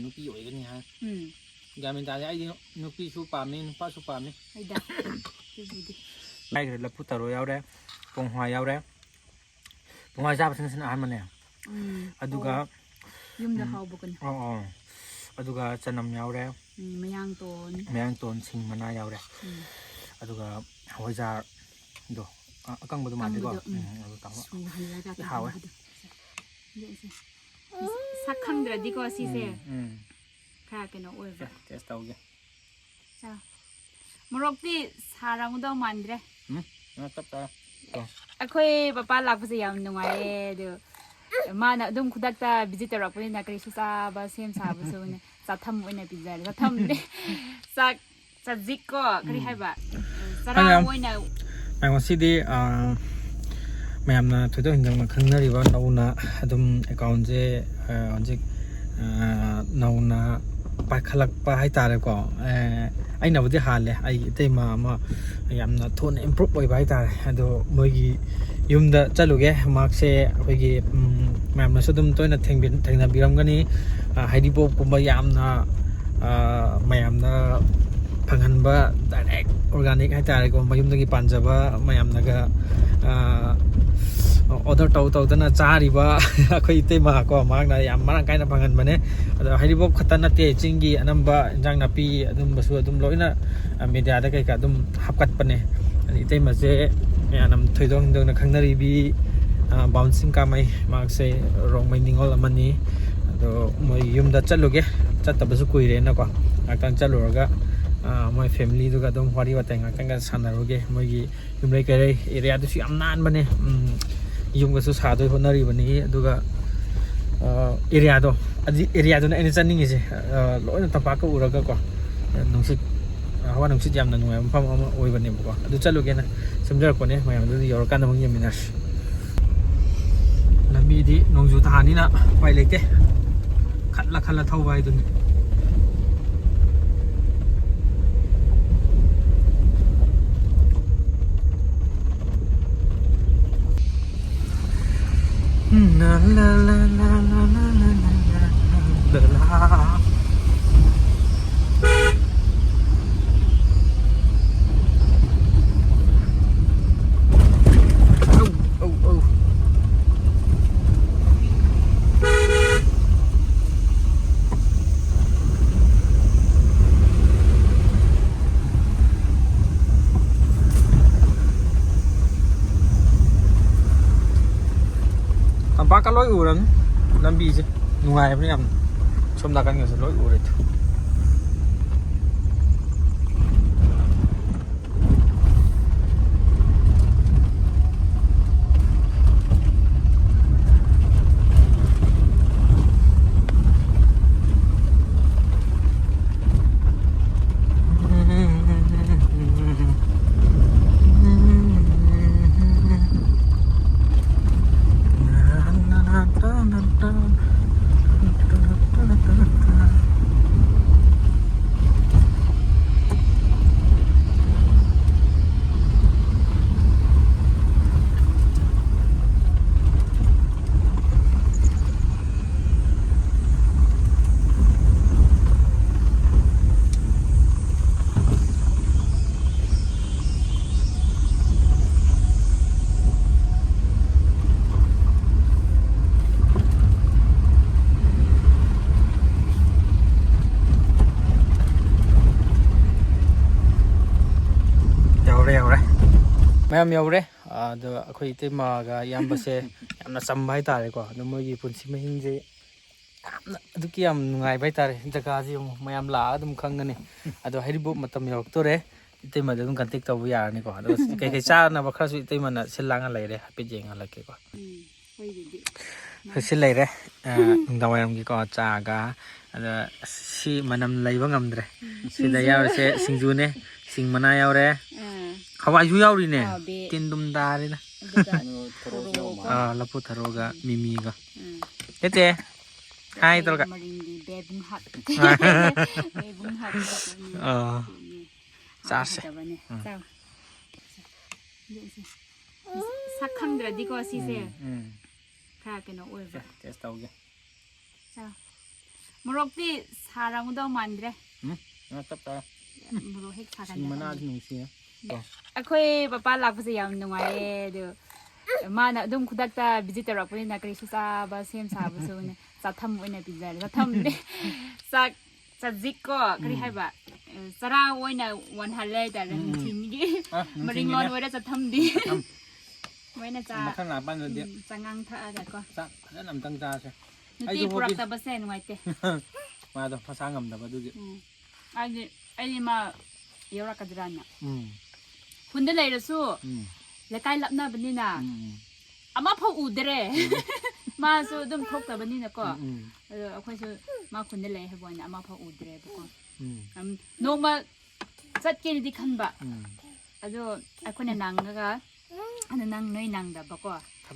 nupi ꯑꯣꯏꯒꯅꯤ ꯍꯥꯏ ꯒ꯭ꯌꯥꯟ ꯇꯥꯗꯦ ꯑꯩꯗꯤ ꯅꯨꯄꯤꯁꯨ ꯄꯥꯝꯃꯤ ꯅꯨꯄꯥꯁꯨ ꯄꯥꯝꯃꯤ ꯂꯥꯏꯈ꯭ꯔꯦ ꯂꯐꯨ ꯊꯔꯣ ꯌꯥꯎꯔꯦ ꯄꯣꯡꯍꯋꯥ ꯌꯥꯎꯔꯦ ꯄꯣꯡꯍꯋꯥ ꯆꯥꯕꯁꯤꯅ ꯑꯍꯥꯟꯕꯅꯦ ꯑꯗꯨꯒ ꯌꯨꯝꯗ ꯍꯥꯎꯕꯒꯅꯤ ꯑꯗꯨꯒ ꯆꯅꯝ ꯌꯥꯎꯔꯦ ꯃꯌꯥꯡꯇꯣꯟ ꯁꯤꯡ ꯃꯅꯥ ꯌꯥꯎꯔꯦ ꯑꯗꯨꯒ ꯍꯋꯥꯏꯖꯥꯔꯗꯣ ꯑꯀꯪꯕꯗꯣ ꯃꯥꯜꯂꯦꯀꯣ ꯑꯗꯨ ꯇꯧꯔꯒ ꯍꯥꯎꯋꯦ ꯁꯛ ꯈꯪꯗ꯭ꯔꯗꯤꯀꯣ ꯁꯤꯁꯦ ꯈꯔ ꯀꯩꯅꯣ ꯑꯣꯏꯕ ꯇꯦꯁ ꯇꯧꯒꯦ ꯃꯣꯔꯣꯛꯇꯤ ꯁꯥꯔꯝꯒꯗꯧ ꯃꯥꯟꯗ꯭ꯔꯦ ꯆꯞ ꯆꯥꯔꯦ ꯑꯩꯈꯣꯏ ꯄꯄꯥ ꯂꯥꯛꯄꯁꯦ ꯌꯥꯝ ꯅꯨꯡꯉꯥꯏꯌꯦ ꯑꯗꯨ ꯃꯥꯅ ꯑꯗꯨꯝ ꯈꯨꯗꯛꯇ ꯚꯤꯖꯤꯠ ꯇꯧꯔꯛꯄꯅꯤꯅ ꯀꯔꯤꯁꯨ ꯆꯥꯕ ꯁꯦꯝ ꯁꯥꯕꯁꯨ ꯆꯥꯊꯝ ꯑꯣꯏꯅ ꯄꯤꯖꯔꯦ ꯆꯥꯊꯝꯅꯦ ꯆꯖꯤꯛꯀꯣ ꯀꯔꯤ ꯍꯥꯏꯕ ꯆꯔꯥ ꯑꯣꯏꯅ ꯉꯁꯤꯗꯤ ꯃꯌꯥꯝꯅ ꯊꯣꯏꯗꯣꯛ ꯍꯦꯟꯗꯣꯛꯅ ꯈꯪꯅꯔꯤꯕ ꯅꯧꯅ ꯑꯗꯨꯝ ꯑꯦꯀꯥꯎꯟꯁꯦ ꯍꯧꯖꯤꯛ ꯅꯧꯅ ꯄꯥꯏꯈꯠꯂꯛꯄ ꯍꯥꯏꯇꯥꯔꯦꯀꯣ ꯑꯩꯅꯕꯨꯗꯤ ꯍꯥꯜꯂꯦ ꯑꯩꯒꯤ ꯏꯇꯩꯃ ꯑꯃ ꯌꯥꯝꯅ ꯊꯨꯅ ꯏꯝꯄ꯭ꯔꯨꯞ ꯑꯣꯏꯕ ꯍꯥꯏꯇꯥꯔꯦ ꯑꯗꯣ ꯃꯣꯏꯒꯤ ꯌꯨꯝꯗ ꯆꯠꯂꯨꯒꯦ ꯃꯍꯥꯛꯁꯦ ꯑꯩꯈꯣꯏꯒꯤ ꯃꯌꯥꯝꯅꯁꯨ ꯑꯗꯨꯝ ꯇꯣꯏꯅ ꯊꯦꯡꯅꯕꯤꯔꯝꯒꯅꯤ ꯍꯩꯔꯤꯕꯣꯞꯀꯨꯝꯕ ꯌꯥꯝꯅ ꯃꯌꯥꯝꯅ ꯐꯪꯍꯟꯕ ꯗꯥꯏꯔꯦꯛ ꯑꯣꯔꯒꯥꯅꯤꯛ ꯍꯥꯏꯇꯥꯔꯦꯀꯣ ꯃꯌꯨꯝꯗꯒꯤ ꯄꯥꯟꯖꯕ ꯃꯌꯥꯝꯅꯒ ꯑꯣꯔꯗꯔ ꯇꯧꯗꯅ ꯆꯥꯔꯤꯕ ꯑꯩꯈꯣꯏ ꯏꯇꯩꯃ ꯀꯣ ꯃꯍꯥꯛꯅ ꯌꯥꯝ ꯃꯔꯥꯡ ꯀꯥꯏꯅ ꯐꯪꯍꯟꯕꯅꯦ ꯑꯗꯣ ꯍꯩꯔꯤꯕꯣꯞ ꯈꯛꯇ ꯅꯠꯇꯦ ꯆꯤꯡꯒꯤ ꯑꯅꯝꯕ ꯏꯟꯖꯥꯡ ꯅꯥꯄꯤ ꯑꯗꯨꯝꯕꯁꯨ ꯑꯗꯨꯝ ꯂꯣꯏꯅ ꯃꯦꯗꯤꯌꯥꯗ ꯀꯩꯀꯥ ꯑꯗꯨꯝ ꯍꯥꯞꯀꯠꯄꯅꯦ ꯑꯗꯩ ꯏꯇꯩꯃꯁꯦ ꯌꯥꯝ ꯊꯣꯏꯗꯣꯛ ꯍꯦꯟꯗꯣꯛꯅ ꯈꯪꯅꯔꯤꯕꯤ ꯕꯥꯎꯟꯁꯤꯡ ꯀꯥꯃꯩ ꯃꯍꯥꯛꯁꯦ ꯔꯣꯡꯃꯩ ꯅꯤꯡꯉꯣꯜ ꯑꯃꯅꯤ ꯑꯗꯣ ꯃꯣꯏ ꯌꯨꯝꯗ ꯆꯠꯂꯨꯒꯦ ꯆꯠꯇꯕꯁꯨ ꯀꯨꯏꯔꯦꯅꯀꯣ ꯉꯥꯛꯇꯪ ꯆꯠꯂꯨꯔꯒ ꯃꯣꯏ ꯐꯦꯃꯤꯂꯤꯗꯨꯒ ꯑꯗꯨꯝ ꯋꯥꯔꯤ ꯋꯥꯇꯥꯏ ꯉꯥꯛꯇꯪꯒ ꯁꯥꯟꯅꯔꯨꯒꯦ ꯃꯣꯏꯒꯤ ꯌꯨꯝꯂꯩ ꯀꯩꯔꯩ ꯑꯦꯔꯤꯌꯥꯗꯨꯁꯨ ꯌꯥꯝ ꯅꯥꯟꯕꯅꯦ ꯌꯨꯝꯒꯁꯨ ꯁꯥꯗꯣꯏ ꯍꯣꯠꯅꯔꯤꯕꯅꯤ ꯑꯗꯨꯒ ꯑꯦꯔꯤꯌꯥꯗꯨꯅ ꯑꯩꯅ ꯆꯠꯅꯤꯡꯉꯤꯁꯦ ꯂꯣꯏꯅ ꯇꯝꯄꯥꯛꯀ ꯎꯔꯒꯀꯣ ꯅꯨꯡꯁꯤꯠ ꯍꯋꯥ ꯅꯨꯡꯁꯤꯠ ꯌꯥꯝꯅ ꯅꯨꯡꯉꯥꯏꯕ ꯃꯐꯝ ꯑꯃ ꯑꯣꯏꯕꯅꯦꯕꯀꯣ ꯑꯗꯨ ꯆꯠꯂꯨꯒꯦꯅ ꯁꯦꯝꯖꯔꯛꯄꯅꯦ ꯃꯌꯥꯝꯗꯨꯗ ꯌꯧꯔꯀꯥꯟꯗ ꯑꯃꯨꯛ ꯌꯦꯡꯃꯤꯟꯅꯔꯁꯤ ꯂꯝꯕꯤꯗꯤ ꯅꯣꯡꯖꯨ ꯊꯥꯅꯤꯅ ꯎꯄꯥꯏ ꯂꯩꯇꯦ ꯈꯜꯂ ꯊꯧꯕ ꯍꯥꯏꯗꯨꯅꯤ la la la la la la la la la ꯇꯝꯄꯥꯛꯀ ꯂꯣꯏ ꯎꯔꯝꯅꯤ ꯂꯝꯕꯤꯁꯦ ꯅꯨꯡꯉꯥꯏꯕꯅꯤ ꯌꯥꯝ ꯁꯣꯝ ꯅꯥꯀꯟꯒꯁꯨ ꯂꯣꯏ ꯎꯔꯦꯗꯣ ꯃꯌꯥꯝ ꯌꯧꯔꯦ ꯑꯗꯣ ꯑꯩꯈꯣꯏ ꯏꯇꯩꯃꯒ ꯏꯌꯥꯝꯕꯁꯦ ꯌꯥꯝꯅ ꯆꯝꯕ ꯍꯥꯏꯇꯥꯔꯦꯀꯣ ꯑꯗꯣ ꯃꯣꯏꯒꯤ ꯄꯨꯟꯁꯤ ꯃꯍꯤꯡꯁꯦ ꯌꯥꯝꯅ ꯑꯗꯨꯛꯀꯤ ꯌꯥꯝ ꯅꯨꯡꯉꯥꯏꯕ ꯍꯥꯏꯇꯥꯔꯦ ꯖꯒꯥꯁꯤ ꯑꯃꯨꯛ ꯃꯌꯥꯝ ꯂꯥꯛꯑꯒ ꯑꯗꯨꯝ ꯈꯪꯒꯅꯤ ꯑꯗꯣ ꯍꯩꯔꯤꯕꯣꯞ ꯃꯇꯝ ꯌꯧꯔꯛꯇꯣꯔꯦ ꯏꯇꯩꯃꯗ ꯑꯗꯨꯝ ꯀꯟꯇꯦꯛ ꯇꯧꯕ ꯌꯥꯔꯅꯤꯀꯣ ꯑꯗꯨꯒ ꯀꯩꯀꯩ ꯆꯥꯅꯕ ꯈꯔꯁꯨ ꯏꯇꯩꯃꯅ ꯁꯤꯜ ꯂꯥꯡꯉ ꯂꯩꯔꯦ ꯍꯥꯏꯐꯦꯠ ꯌꯦꯡꯍꯜꯂꯛꯀꯦꯀꯣ ꯁꯤ ꯂꯩꯔꯦ ꯅꯨꯡꯗꯥꯡꯋꯥꯏꯔꯝꯒꯤꯀꯣ ꯆꯥꯒ ꯑꯗ ꯁꯤ ꯃꯅꯝ ꯂꯩꯕ ꯉꯝꯗ꯭ꯔꯦ ꯁꯤꯗ ꯌꯥꯎꯔꯤꯁꯦ ꯁꯤꯡꯖꯨꯅꯦ ꯁꯤꯡ ꯃꯅꯥ ꯌꯥꯎꯔꯦ ꯍꯋꯥꯏꯁꯨ ꯌꯥꯎꯔꯤꯅꯦ ꯇꯤꯟꯗꯨꯝ ꯇꯥꯔꯦꯅ ꯂꯐꯨ ꯊꯔꯣꯒ ꯃꯤꯃꯤꯒ ꯇꯦꯇꯦ ꯍꯥꯏ ꯇꯧꯔꯒ ꯆꯥꯁꯦ ꯁꯛ ꯈꯪꯗ꯭ꯔꯗꯤꯀꯣ ꯁꯤꯁꯦ ꯈꯔ ꯀꯩꯅꯣ ꯑꯣꯏꯕ ꯇꯦꯁ ꯇꯧꯒꯦ ꯃꯣꯔꯣꯛꯇꯤ ꯁꯥꯔꯝꯒꯗꯧ ꯃꯥꯟꯗ꯭ꯔꯦ ꯆꯞ ꯆꯥꯔꯦ ꯃꯣꯔꯣꯛ ꯍꯦꯛ ꯁꯤꯡ ꯃꯅꯥꯗꯤ ꯅꯨꯡꯁꯤꯌꯦ ꯑꯩꯈꯣꯏ ꯄꯄꯥ ꯂꯥꯛꯄꯁꯦ ꯌꯥꯝ ꯅꯨꯡꯉꯥꯏꯌꯦ ꯑꯗꯨ ꯃꯥꯅ ꯑꯗꯨꯝ ꯈꯨꯗꯛꯇ ꯚꯤꯖꯤꯠ ꯇꯧꯔꯛꯄꯅꯤꯅ ꯀꯔꯤꯁꯨ ꯆꯥꯕ ꯁꯦꯝ ꯁꯥꯕꯁꯨ ꯆꯥꯊꯝ ꯑꯣꯏꯅ ꯄꯤꯖꯔꯦ ꯆꯥꯊꯝꯅꯦ ꯆꯥꯛ ꯆꯖꯤꯛꯀꯣ ꯀꯔꯤ ꯍꯥꯏꯕ ꯆꯔꯥ ꯑꯣꯏꯅ ꯋꯥꯟꯍꯜꯂꯦ ꯍꯥꯏꯇꯥꯔꯦ ꯅꯨꯡꯊꯤꯟꯒꯤ ꯃꯔꯤꯡ ꯂꯣꯟ ꯑꯣꯏꯔ ꯆꯠꯊꯝꯗꯤ ꯃꯣꯏꯅ ꯃꯊꯪ ꯂꯥꯛꯄꯥꯟꯗꯗꯤ ꯆꯉꯥꯡ ꯊꯛꯑꯒ ꯀꯣ ꯆꯥꯛ ꯐꯖꯅ ꯑꯝꯇꯪ ꯆꯥꯁꯦ ꯅꯨꯡꯇꯤ ꯄꯨꯔꯛꯇꯕꯁꯦ ꯅꯨꯡꯉꯥꯏꯇꯦ ꯃꯥꯗꯣ ꯃꯁꯥ ꯉꯝꯗꯕ ꯑꯗꯨꯒꯤ ꯑꯩꯗꯤ ꯃꯥ ꯌꯧꯔꯛꯀꯗ꯭ꯔꯥꯅ ꯈꯨꯟꯗ ꯂꯩꯔꯁꯨ ꯂꯩꯀꯥꯏ ꯂꯥꯞꯅꯕꯅꯤꯅ ꯑꯃꯐꯥꯎ ꯎꯗ꯭ꯔꯦ ꯃꯥꯁꯨ ꯑꯗꯨꯝ ꯊꯣꯛꯇꯕꯅꯤꯅꯀꯣ ꯑꯗꯣ ꯑꯩꯈꯣꯏꯁꯨ ꯃꯥ ꯈꯨꯟꯗ ꯂꯩ ꯍꯥꯏꯕ ꯑꯣꯏꯅ ꯑꯃꯐꯥꯎ ꯎꯗ꯭ꯔꯦꯕꯀꯣ ꯅꯣꯡꯃ ꯆꯠꯀꯦꯅꯗꯤ ꯈꯟꯕ ꯑꯗꯣ ꯑꯩꯈꯣꯏꯅ ꯅꯪꯉꯒ ꯑꯗ ꯅꯣꯏ ꯅꯪꯗꯕꯀꯣ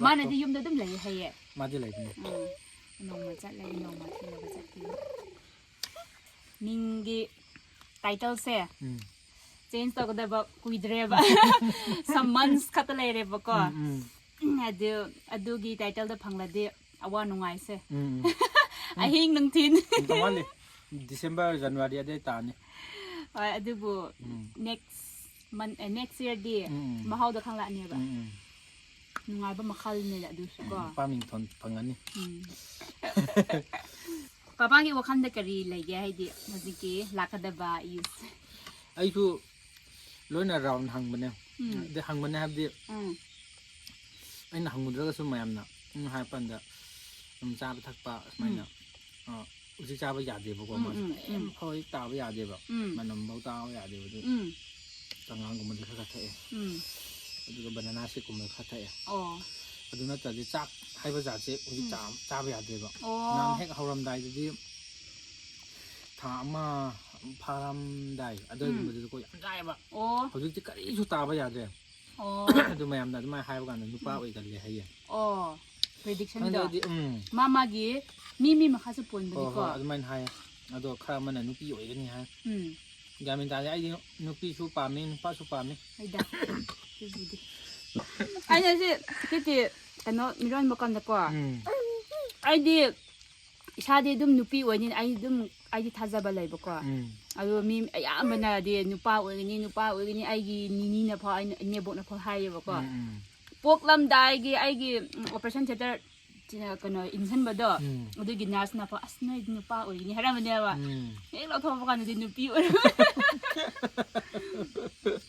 ꯃꯥꯅꯗꯤ ꯌꯨꯝꯗ ꯑꯗꯨꯝ ꯂꯩ ꯍꯥꯏꯌꯦ ꯃꯥꯗꯤ ꯂꯩꯕꯅꯦ ꯅꯣꯡꯃ ꯆꯠꯂꯦ ꯅꯣꯡꯃ ꯊꯤꯜꯂꯒ ꯆꯠꯈꯤ ꯃꯤꯡꯒꯤ ꯇꯥꯏꯇꯜꯁꯦ ꯆꯦꯟꯖ ꯇꯧꯒꯗꯕ ꯀꯨꯏꯗ꯭ꯔꯦꯕ ꯁꯝ ꯃꯟꯁ ꯈꯛꯇ ꯂꯩꯔꯦꯕꯀꯣ ꯑꯗꯨꯒꯤ ꯇꯥꯏꯇꯜꯗ ꯐꯪꯂꯗꯤ ꯑꯋꯥ ꯅꯨꯡꯉꯥꯏꯁꯦ ꯑꯍꯤꯡ ꯅꯨꯡꯊꯤꯟ ꯗꯤꯁꯦꯝꯕꯔ ꯖꯅꯋꯥꯔꯤ ꯑꯗꯩ ꯇꯥꯅꯤ ꯍꯣꯏ ꯑꯗꯨꯕꯨ ꯅꯦꯛꯁ ꯏꯌꯔꯗꯤ ꯃꯍꯥꯎꯗ ꯈꯪꯂꯛꯑꯅꯦꯕ ꯅꯨꯡꯉꯥꯏꯕ ꯃꯈꯜꯅꯦ ꯑꯗꯨꯁꯨ ꯀꯣ ꯄꯥꯃꯤꯡꯊꯣꯟ ꯐꯪꯉꯅꯤ ꯄꯄꯥꯒꯤ ꯋꯥꯈꯜꯗ ꯀꯔꯤ ꯂꯩꯒꯦ ꯍꯥꯏꯗꯤ ꯍꯧꯖꯤꯛꯀꯤ ꯂꯥꯛꯀꯗꯕ ꯌꯨꯁ ꯑꯩꯁꯨ ꯂꯣꯏꯅ ꯔꯥꯎꯟ ꯍꯪꯕꯅꯦ ꯑꯗꯩ ꯍꯪꯕꯅꯦ ꯍꯥꯏꯕꯗꯤ ꯑꯩꯅ ꯍꯪꯉꯨꯗ꯭ꯔꯒꯁꯨ ꯃꯌꯥꯝꯅ ꯍꯥꯏꯔ ꯀꯥꯟꯗ ꯑꯗꯨꯝ ꯆꯥꯕ ꯊꯛꯄ ꯁꯨꯃꯥꯏꯅ ꯍꯧꯖꯤꯛ ꯆꯥꯕ ꯌꯥꯗꯦꯕꯀꯣ ꯃꯥꯁꯨ ꯀꯔꯤꯝꯐꯥꯎ ꯇꯥꯕ ꯌꯥꯗꯦꯕ ꯃꯅꯝꯐꯥꯎ ꯇꯥꯕ ꯌꯥꯗꯦꯕ ꯑꯗꯨ ꯆꯉꯥꯡꯒꯨꯝꯕꯗꯤ ꯈꯔ ꯊꯛꯑꯦ ꯑꯗꯨꯒ ꯕꯅꯥꯅꯥ ꯁꯦꯛꯀꯨꯝꯕ ꯈꯔ ꯊꯛꯑꯦ ꯑꯗꯨ ꯅꯠꯇ꯭ꯔꯗꯤ ꯆꯥꯛ ꯍꯥꯏꯕ ꯖꯥꯠꯁꯦ ꯍꯧꯖꯤꯛ ꯆꯥꯕ ꯌꯥꯗꯦꯕ ꯅꯍꯥꯟ ꯍꯦꯛ ꯍꯧꯔꯝꯗꯥꯏꯗꯗꯤ ꯊꯥ ꯑꯃ ꯐꯥꯔꯝꯗꯥꯏ ꯑꯗꯨꯒꯨꯝꯕꯗꯨꯗꯀꯣ ꯌꯥꯝ ꯆꯥꯏꯑꯕ ꯍꯧꯖꯤꯛꯇꯤ ꯀꯔꯤꯁꯨ ꯇꯥꯕ ꯌꯥꯗ꯭ꯔꯦ ꯑꯗꯨ ꯃꯌꯥꯝꯅ ꯑꯗꯨꯃꯥꯏꯅ ꯍꯥꯏꯕ ꯀꯥꯟꯗ ꯅꯨꯄꯥ ꯑꯣꯏꯒꯜꯂꯦ ꯍꯥꯏꯌꯦ ꯄ꯭ꯔꯤꯗꯤꯛꯁꯟꯗꯣ ꯃꯥ ꯃꯥꯒꯤ ꯃꯤ ꯃꯈꯥꯁꯨ ꯄꯣꯟꯕꯅꯤꯀꯣ ꯍꯣꯏ ꯑꯗꯨꯃꯥꯏꯅ ꯍꯥꯏꯌꯦ ꯑꯗꯣ ꯈꯔ ꯑꯃꯅ ꯅꯨꯄꯤ ꯑꯣꯏꯒꯅꯤ ꯍꯥꯏ ꯒ꯭ꯌꯥꯟ ꯃꯦꯟ ꯇꯥꯗꯦ ꯑꯩꯗꯤ ꯅꯨꯄꯤꯁꯨ ꯄꯥꯝꯃꯤ ꯅꯨꯄꯥꯁꯨ ꯄꯥꯝꯃꯤ ꯑꯩꯅ ꯁꯤ ꯀꯩꯅꯣ ꯃꯤꯔꯣꯟꯕ ꯀꯥꯟꯗꯀꯣ ꯑꯩꯗꯤ ꯏꯁꯥꯗꯤ ꯑꯗꯨꯝ ꯅꯨꯄꯤ ꯑꯣꯏꯅꯤꯅ ꯑꯩꯗꯤ ꯊꯥꯖꯕ ꯂꯩꯕꯀꯣ ꯑꯗꯣ ꯃꯤ ꯑꯌꯥꯝꯕꯅꯗꯤ ꯅꯨꯄꯥ ꯑꯣꯏꯒꯅꯤ ꯑꯩꯒꯤ ꯅꯤꯅꯤꯅ ꯐꯥꯎ ꯑꯩꯅ ꯏꯅꯦꯕꯣꯛꯅ ꯐꯥꯎ ꯍꯥꯏꯌꯦꯕꯀꯣ ꯄꯣꯛꯂꯝꯗꯥꯏꯒꯤ ꯑꯩꯒꯤ ꯑꯣꯄꯔꯦꯁꯟ ꯊꯤꯌꯦꯇꯔ ꯀꯩꯅꯣ ꯏꯟꯁꯤꯟꯕꯗꯣ ꯑꯗꯨꯒꯤ ꯅꯔꯁꯅ ꯐꯥꯎ ꯑꯁ ꯅꯣꯏꯗꯤ ꯅꯨꯄꯥ ꯑꯣꯏꯒꯅꯤ ꯍꯥꯏꯔꯝꯕꯅꯦꯕ ꯍꯦꯛ ꯂꯧꯊꯣꯛꯄ ꯀꯥꯟꯗꯗꯤ ꯅꯨꯄꯤ ꯑꯣꯏꯔ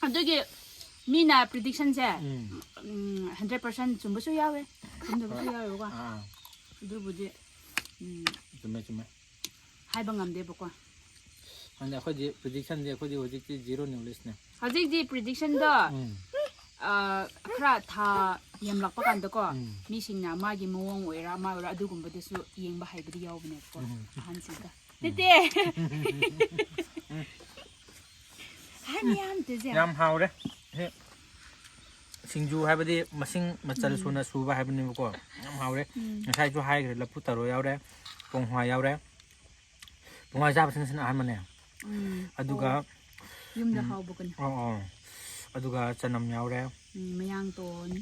ꯑꯗꯨꯒꯤ ꯃꯤꯅ ꯄ꯭ꯔꯤꯗꯤꯛꯁꯟꯁꯦ 100% ꯆꯨꯝꯕꯁꯨ ꯌꯥꯎꯋꯦ ꯆꯨꯝꯗꯕꯁꯨ ꯌꯥꯎꯋꯦꯕꯀꯣ ꯑꯗꯨꯕꯨꯗꯤ ꯆꯨꯝꯃꯦ ꯍꯥꯏꯕ ꯉꯝꯗꯦꯕꯀꯣ ꯑꯗ ꯑꯩꯈꯣꯏꯗꯤ ꯄ꯭ꯔꯤꯗꯤꯛꯁꯟꯗꯤ ꯑꯩꯈꯣꯏꯗꯤ ꯍꯧꯖꯤꯛꯇꯤ ꯖꯤꯔꯣ ꯅꯣꯂꯦꯖꯅꯦ ꯍꯧꯖꯤꯛꯇꯤ ꯄ꯭ꯔꯤꯗꯤꯛꯁꯟꯗꯣ ꯈꯔ ꯊꯥ ꯌꯥꯝꯂꯛꯄ ꯀꯥꯟꯗꯀꯣ ꯃꯤꯁꯤꯡꯅ ꯃꯥꯒꯤ ꯃꯑꯣꯡ ꯑꯣꯏꯔ ꯑꯃ ꯑꯣꯏꯔ ꯑꯗꯨꯒꯨꯝꯕꯗꯨꯁꯨ ꯌꯦꯡꯕ ꯍꯩꯕꯗꯤ ꯌꯥꯎꯕꯅꯦꯕꯀꯣ ꯑꯍꯟꯁꯤꯡꯗ ꯅꯠꯇꯦ ꯌꯥꯝ ꯍꯥꯎꯔꯦ ꯁꯤꯡꯖꯨ ꯍꯥꯏꯕꯗꯤ ꯃꯁꯤꯡ ꯃꯆꯜ ꯁꯨꯅ ꯁꯨꯕ ꯍꯥꯏꯕꯅꯦꯕꯀꯣ ꯌꯥꯝ ꯍꯥꯎꯔꯦ ꯉꯁꯥꯏꯁꯨ ꯍꯥꯏꯈ꯭ꯔꯦ ꯂꯐꯨ ꯊꯔꯣ ꯌꯥꯎꯔꯦ ꯄꯣꯡꯍꯋꯥꯏ ꯌꯥꯎꯔꯦ ꯄꯣꯡꯍꯋꯥꯏ ꯆꯥꯕꯁꯤꯅ ꯑꯍꯥꯟꯕꯅꯦ ꯑꯗꯨꯒ ꯌꯨꯝꯗ ꯍꯥꯎꯕꯒꯅꯤ ꯑꯗꯨꯒ ꯆꯅꯝ ꯌꯥꯎꯔꯦ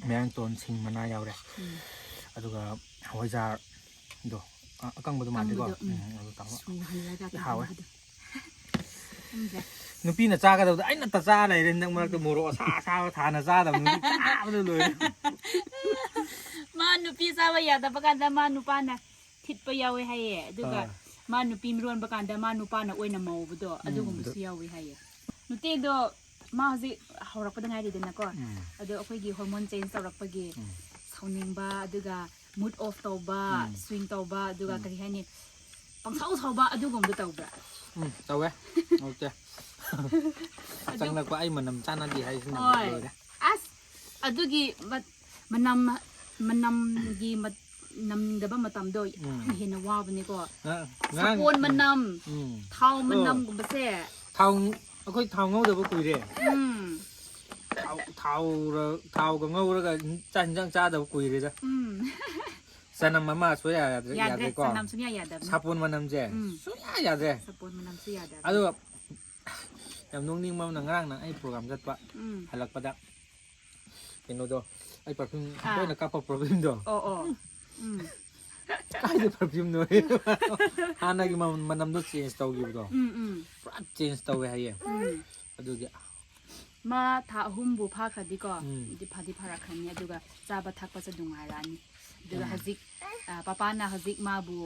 ꯃꯌꯥꯡꯇꯣꯟ ꯁꯤꯡ ꯃꯅꯥ ꯌꯥꯎꯔꯦ ꯑꯗꯨꯒ ꯍꯋꯥꯏꯖꯥꯔꯗꯣ ꯑꯀꯪꯕꯗꯣ ꯃꯥꯜꯂꯦꯀꯣ ꯑꯗꯨ ꯍꯥꯎꯋꯦ ꯅꯨꯄꯤꯅ ꯆꯥꯒꯗꯕꯗ ꯑꯩꯅ ꯆꯥ ꯂꯩꯔꯦ ꯍꯟꯗꯛ ꯃꯔꯛꯇ ꯃꯣꯔꯣꯛ ꯑꯁꯥꯕ ꯊꯥꯅ ꯆꯥꯗꯕ ꯅꯨꯄꯤ ꯆꯥꯕꯗ ꯂꯣꯏꯔꯦ ꯃꯥ ꯅꯨꯄꯤ ꯆꯥꯕ ꯌꯥꯗꯕ ꯀꯥꯟꯗ ꯃꯥ ꯅꯨꯄꯥꯅ ꯊꯤꯠꯄ ꯌꯥꯎꯋꯦ ꯍꯥꯏꯌꯦ ꯑꯗꯨꯒ ꯃꯥ ꯅꯨꯄꯤ ꯃꯤꯔꯣꯟꯕ ꯀꯥꯟꯗ ꯃꯥ ꯅꯨꯄꯥꯅ ꯑꯣꯏꯅ ꯃꯧꯕꯗꯣ ꯑꯗꯨꯒꯨꯝꯕꯁꯨ ꯌꯥꯎꯋꯦ ꯍꯥꯏꯌꯦ ꯅꯨꯡꯇꯤꯗꯣ ꯃꯥ ꯍꯧꯖꯤꯛ ꯍꯧꯔꯛꯄꯗ ꯉꯥꯏꯔꯤꯗꯅꯀꯣ ꯑꯗꯣ ꯑꯩꯈꯣꯏꯒꯤ ꯍꯣꯔꯃꯣꯟ ꯆꯦꯟꯖ ꯇꯧꯔꯛꯄꯒꯤ ꯁꯥꯎꯅꯤꯡꯕ ꯑꯗꯨꯒ ꯃꯨꯠ ꯑꯣꯐ ꯇꯧꯕ ꯁ꯭ꯋꯤꯡ ꯇꯧꯕ ꯑꯗꯨꯒ ꯀꯔꯤ ꯍꯥꯏꯅꯤ ꯄꯪꯁꯥꯎ ꯁꯥꯎꯕ ꯑꯗꯨꯒꯨꯝꯕꯗꯣ ꯇꯧꯕ꯭ꯔꯥ ꯇꯧꯋꯦ ꯑꯣꯀꯦ ꯆꯪꯂꯛꯄ ꯑꯩ ꯃꯅꯝ ꯆꯥꯟꯅꯗꯦ ꯍꯥꯏꯁꯤꯅ ꯂꯣꯏꯔꯦ ꯑꯁ ꯑꯗꯨꯒꯤ ꯃꯅꯝꯒꯤ ꯅꯝꯗꯕ ꯃꯇꯝꯗꯣ ꯍꯦꯟꯅ ꯋꯥꯕꯅꯦꯀꯣ ꯁꯥꯄꯣꯟ ꯃꯅꯝ ꯊꯥꯎ ꯃꯅꯝꯒꯨꯝꯕꯁꯦ ꯑꯩꯈꯣꯏ ꯊꯥꯎ ꯉꯧꯗꯕ ꯀꯨꯏꯔꯦ ꯊꯥꯎꯒ ꯉꯧꯔꯒ ꯆꯥꯛ ꯏꯟꯖꯥꯡ ꯆꯥꯗꯕ ꯀꯨꯏꯔꯦꯗ ꯆꯅꯝ ꯑꯃ ꯁꯨꯡꯌꯥ ꯌꯥꯗ꯭ꯔꯦꯀꯣ ꯁꯥꯄꯣꯟ ꯃꯅꯝꯁꯦ ꯁꯨꯡꯌꯥ ꯌꯥꯗ꯭ꯔꯦ ꯑꯗꯨꯒ ꯌꯥꯝ ꯅꯣꯛꯅꯤꯡꯕ ꯑꯃꯅ ꯉꯔꯥꯡ ꯑꯩ ꯄ꯭ꯔꯣꯒ꯭ꯔꯥꯝ ꯆꯠꯄ ꯍꯜꯂꯛꯄꯗ ꯀꯩꯅꯣꯗꯣ ꯑꯩ ꯄꯔꯐ꯭ꯌꯨꯝ ꯇꯣꯏꯅ ꯀꯥꯞꯄ ꯄꯔꯐ꯭ꯌꯨꯝꯗꯣ ꯀꯥꯏꯗ ꯄꯔꯐ꯭ꯌꯨꯝ ꯅꯣꯏ ꯍꯥꯟꯅꯒꯤ ꯃꯅꯝꯗꯣ ꯆꯦꯟꯖ ꯇꯧꯈꯤꯕꯗꯣ ꯄꯨꯔꯥ ꯆꯦꯟꯖ ꯇꯧꯋꯦ ꯍꯥꯏꯌꯦ ꯑꯗꯨꯒꯤ ꯃꯥ ꯊꯥ 3ꯕꯨ ꯐꯥꯈ꯭ꯔꯗꯤꯀꯣ ꯐꯗꯤ ꯐꯔꯛꯈ꯭ꯔꯅꯤ ꯑꯗꯨꯒ ꯆꯥꯕ ꯊꯛꯄꯁꯨ ꯅꯨꯡꯉꯥꯏꯔꯛꯑꯅꯤ ꯑꯗꯨꯒ ꯍꯧꯖꯤꯛ ꯄꯄꯥꯅ ꯍꯧꯖꯤꯛ ꯃꯥꯕꯨ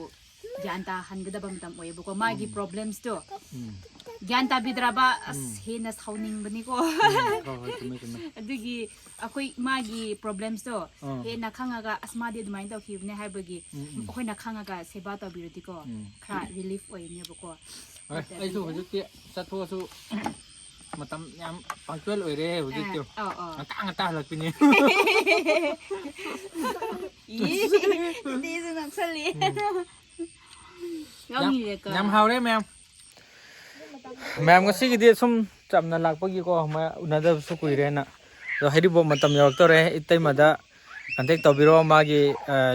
ꯒ꯭ꯌꯥꯟ ꯇꯥꯍꯟꯒꯗꯕ ꯃꯇꯝ ꯑꯣꯏꯌꯦꯕꯀꯣ ꯃꯥꯒꯤ ꯄ꯭ꯔꯣꯕ꯭ꯂꯦꯝꯁꯇꯣ ꯒ꯭ꯌꯥꯟ ꯇꯥꯕꯤꯗ꯭ꯔꯕ ꯑꯁ ꯍꯦꯟꯅ ꯁꯥꯎꯅꯤꯡꯕꯅꯤꯀꯣ ꯑꯗꯨꯒꯤ ꯑꯩꯈꯣꯏ ꯃꯥꯒꯤ ꯄ꯭ꯔꯣꯕ꯭ꯂꯦꯝꯁꯇꯣ ꯍꯦꯟꯅ ꯈꯪꯉꯒ ꯑꯁ ꯃꯥꯗꯤ ꯑꯗꯨꯃꯥꯏꯅ ꯇꯧꯈꯤꯕꯅꯦ ꯍꯥꯏꯕꯒꯤ ꯑꯩꯈꯣꯏꯅ ꯈꯪꯉꯒ ꯁꯦꯕꯥ ꯇꯧꯕꯤꯔꯗꯤꯀꯣ ꯈꯔ ꯔꯤꯂꯤꯐ ꯑꯣꯏꯅꯦꯕꯀꯣ ꯑꯩꯁꯨ ꯍꯧꯖꯤꯛꯇꯤ ꯆꯠꯊꯣꯛꯑꯁꯨ ꯃꯇꯝ ꯌꯥꯝ ꯄꯪꯆꯨꯋꯦꯜ ꯑꯣꯏꯔꯦ ꯍꯧꯖꯤꯛꯇꯤ ꯉꯟꯇꯥ ꯍꯜꯂꯛꯄꯤꯅꯤ ꯌꯥꯝ ꯍꯥꯎꯔꯦ ꯃꯌꯥꯝ ꯉꯁꯤꯒꯤꯗꯤ ꯁꯨꯝ ꯆꯝꯅ ꯂꯥꯛꯄꯒꯤꯀꯣ ꯎꯅꯗꯕꯁꯨ ꯀꯨꯏꯔꯦꯅ ꯑꯗꯣ ꯍꯩꯔꯤꯕꯣꯞ ꯃꯇꯝ ꯌꯧꯔꯛꯇꯧꯔꯦ ꯏꯇꯩꯃꯗ ꯀꯟꯇꯦꯛ ꯇꯧꯕꯤꯔꯣ ꯃꯥꯒꯤ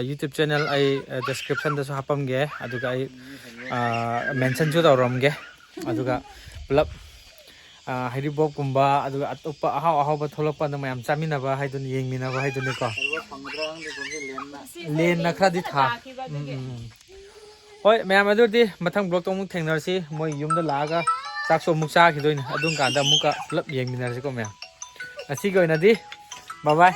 ꯌꯨꯇ꯭ꯌꯨꯕ ꯆꯦꯅꯦꯜ ꯑꯩ ꯗꯤꯁꯀ꯭ꯔꯤꯞꯁꯟꯗꯁꯨ ꯍꯥꯞꯄꯝꯒꯦ ꯑꯗꯨꯒ ꯑꯩ ꯃꯦꯟꯁꯟꯁꯨ ꯇꯧꯔꯝꯒꯦ ꯑꯗꯨꯒ ꯄꯨꯂꯞ ꯍꯩꯔꯤꯕꯣꯞꯀꯨꯝꯕ ꯑꯗꯨꯒ ꯑꯇꯣꯞꯄ ꯑꯍꯥꯎꯕ ꯊꯣꯛꯂꯛꯄꯗ ꯃꯌꯥꯝ ꯆꯥꯃꯤꯟꯅꯕ ꯍꯥꯏꯗꯨꯅꯤ ꯌꯦꯡꯃꯤꯟꯅꯕ ꯍꯥꯏꯗꯨꯅꯤꯀꯣ ꯂꯦꯟꯅ ꯈꯔꯗꯤ ꯊꯥ ꯍꯣꯏ ꯃꯌꯥꯝ ꯑꯗꯨꯗꯤ ꯃꯊꯪ ꯕ꯭ꯂꯣꯛꯇ ꯑꯃꯨꯛ ꯊꯦꯡꯅꯔꯁꯤ ꯃꯣꯏ ꯌꯨꯝꯗ ꯂꯥꯛꯑꯒ ꯆꯥꯛꯁꯨ ꯑꯃꯨꯛ ꯆꯥꯈꯤꯗꯣꯏꯅꯤ ꯑꯗꯨꯝ ꯀꯥꯟꯗ ꯑꯃꯨꯛꯀ ꯄꯨꯂꯞ ꯌꯦꯡꯃꯤꯟꯅꯔꯁꯤꯀꯣ ꯃꯌꯥꯝ ꯉꯁꯤꯒꯤ ꯑꯣꯏꯅꯗꯤ ꯕꯥꯏ ꯕꯥꯏ